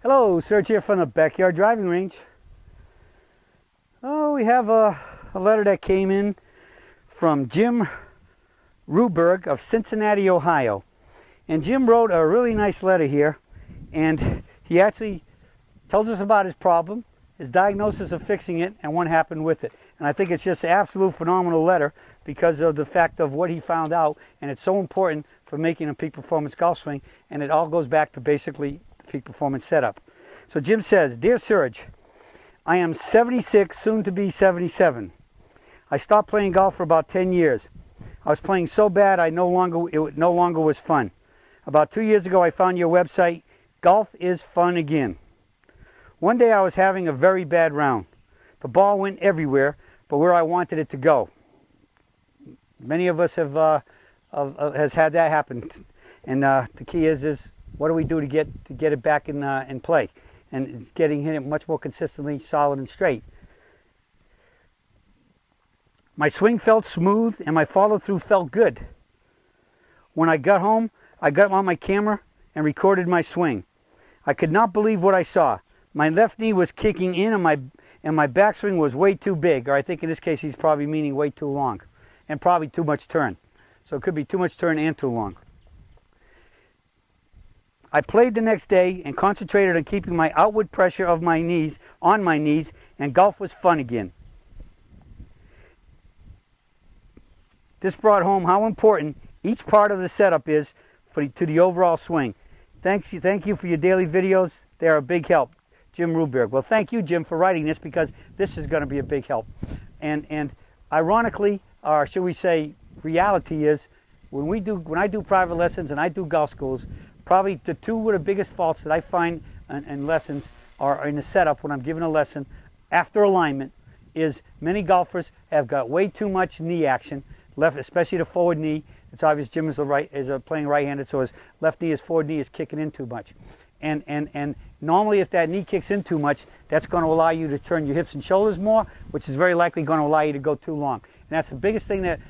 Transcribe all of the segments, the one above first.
Hello, Serge here from the Backyard Driving Range. Oh, we have a letter that came in from Jim Ruberg of Cincinnati, Ohio. And Jim wrote a really nice letter here, and he actually tells us about his problem, his diagnosis of fixing it, and what happened with it. And I think it's just an absolute phenomenal letter because of the fact of what he found out, and it's so important for making a peak performance golf swing, and it all goes back to basically peak performance setup. So Jim says, "Dear Serge, I am 76, soon to be 77. I stopped playing golf for about 10 years. I was playing so bad it no longer was fun. About 2 years ago I found your website, Golf is Fun Again. One day I was having a very bad round. The ball went everywhere but where I wanted it to go." Many of us has had that happen, and the key is what do we do to get it back in play, and getting hit much more consistently, solid and straight. "My swing felt smooth and my follow through felt good. When I got home, I got on my camera and recorded my swing. I could not believe what I saw. My left knee was kicking in and my backswing was way too big," or I think in this case he's probably meaning way too long, and probably too much turn. So it could be too much turn and too long. "I played the next day and concentrated on keeping my outward pressure of my knees on my knees, and golf was fun again. This brought home how important each part of the setup is to the overall swing. Thank you for your daily videos. They are a big help. Jim Ruberg." Well, thank you, Jim, for writing this, because this is going to be a big help. And ironically, or should we say, reality is, when I do private lessons and I do golf schools, probably the two of the biggest faults that I find in lessons are in the setup when I'm giving a lesson after alignment is many golfers have got way too much knee action, left, especially the forward knee. It's obvious Jim is playing right-handed, so his left knee, his forward knee is kicking in too much. And normally if that knee kicks in too much, that's going to allow you to turn your hips and shoulders more, which is very likely going to allow you to go too long. And that's the biggest thing that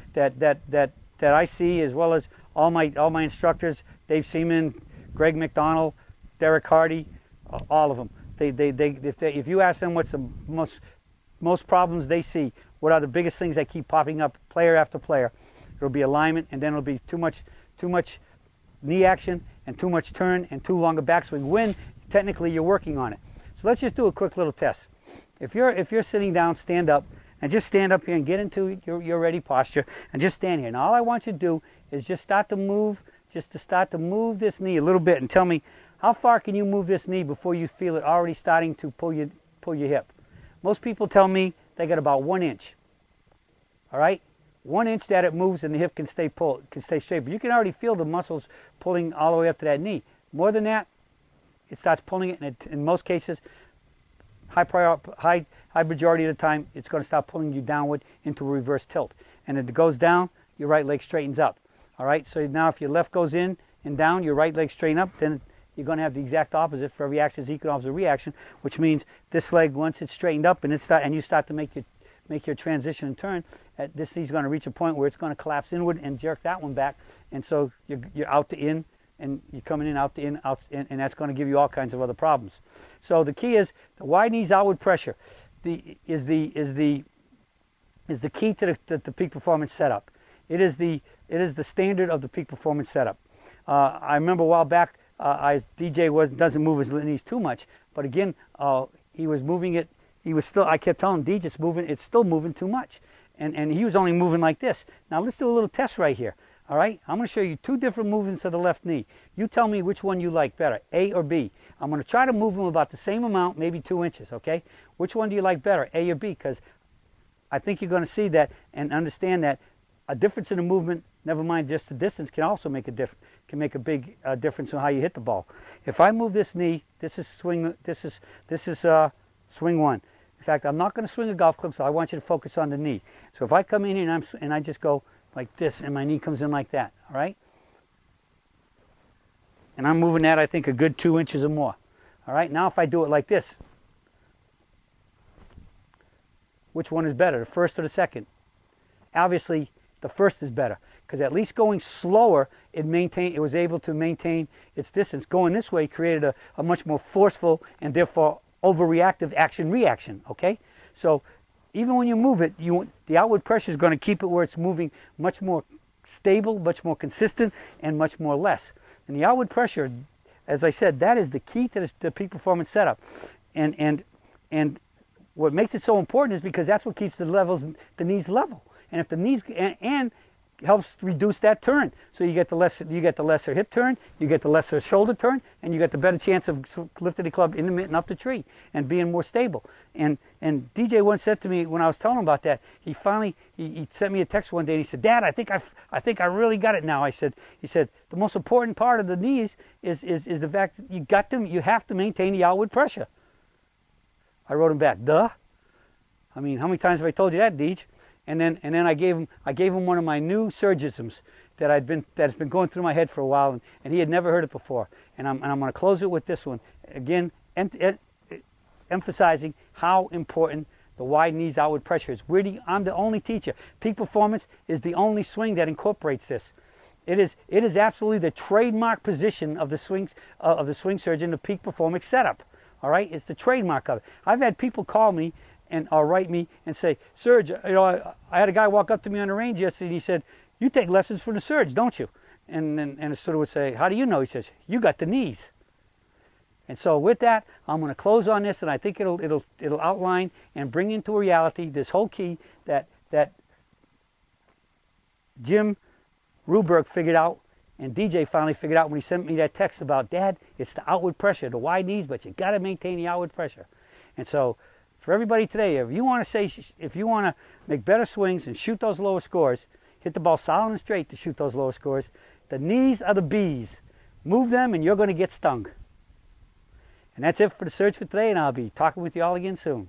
I see, as well as all my instructors, Dave Seaman, Greg McDonald, Derek Hardy, all of them. If you ask them what's the most problems they see, what are the biggest things that keep popping up player after player, it'll be alignment, and then it'll be too much knee action and too much turn and too long a backswing when technically you're working on it. So let's just do a quick little test. If you're sitting down, stand up, and just stand up here and get into your ready posture and just stand here. And all I want you to do is just start to move this knee a little bit, and tell me how far can you move this knee before you feel it already starting to pull your hip. Most people tell me they got about 1 inch. All right, 1 inch that it moves and the hip can stay straight, but you can already feel the muscles pulling all the way up to that knee. More than that, it starts pulling it, and in most cases, high majority of the time, it's going to start pulling you downward into a reverse tilt. And if it goes down, your right leg straightens up. All right, so now if your left goes in and down, your right leg straighten up, then you're going to have the exact opposite. For every action is equal opposite reaction, which means this leg, once it's straightened up and you start to make your transition and turn, this knee's going to reach a point where it's going to collapse inward and jerk that one back, and so you're out to in, and you're coming in, out to in, out, and that's going to give you all kinds of other problems. So the key is the wide knees, outward pressure is the key to the peak performance setup. It is the standard of the peak performance setup. I remember a while back, DJ doesn't move his knees too much, but again, he was moving it. I kept telling him, DJ, it's still moving too much, and he was only moving like this. Now let's do a little test right here. All right, I'm going to show you two different movements of the left knee. You tell me which one you like better, A or B. I'm going to try to move them about the same amount, maybe 2 inches. Okay, which one do you like better, A or B? Because I think you're going to see that and understand that a difference in the movement, never mind just the distance, can also make a big difference in how you hit the ball. If I move this knee, this is swing one. In fact, I'm not going to swing a golf club, so I want you to focus on the knee. So if I come in here and I just go like this, and my knee comes in like that, all right? And I'm moving that, I think, a good 2 inches or more. All right, now if I do it like this, which one is better, the first or the second? Obviously, the first is better, because at least going slower, it was able to maintain its distance. Going this way created a much more forceful and therefore overreactive action-reaction, okay? So even when you move it, the outward pressure is going to keep it where it's moving much more stable, much more consistent, and much more less. And the outward pressure, as I said, that is the key to the peak performance setup. And what makes it so important is because that's what keeps the knees level. And if the knees and helps reduce that turn, so you get the lesser hip turn, you get the lesser shoulder turn, and you get the better chance of lifting the club in the mitt and up the tree and being more stable. And DJ once said to me when I was telling him about that, he sent me a text one day and he said, "Dad, I think I really got it now." He said the most important part of the knees is the fact that you have to maintain the outward pressure. I wrote him back, "Duh. I mean, how many times have I told you that, Deej?" And then I gave him one of my new surgisms that has been going through my head for a while, and he had never heard it before. And I'm going to close it with this one again, emphasizing how important the wide knees outward pressure is. I'm the only teacher. Peak Performance is the only swing that incorporates this. It is absolutely the trademark position of the swing surgeon, the Peak Performance setup. All right, it's the trademark of it. I've had people call me or write me and say, "Serge, I had a guy walk up to me on the range yesterday and he said, 'You take lessons from the Serge, don't you?' And the student would say, 'How do you know?' He says, 'You got the knees.'" And so with that, I'm going to close on this, and I think it'll outline and bring into reality this whole key that Jim Ruberg figured out and DJ finally figured out when he sent me that text about, "Dad, it's the outward pressure, the wide knees, but you got to maintain the outward pressure." And so for everybody today, if you want to make better swings and shoot those lower scores, hit the ball solid and straight to shoot those lower scores. The knees are the bees. Move them and you're going to get stung. And that's it for the Surge for today, and I'll be talking with you all again soon.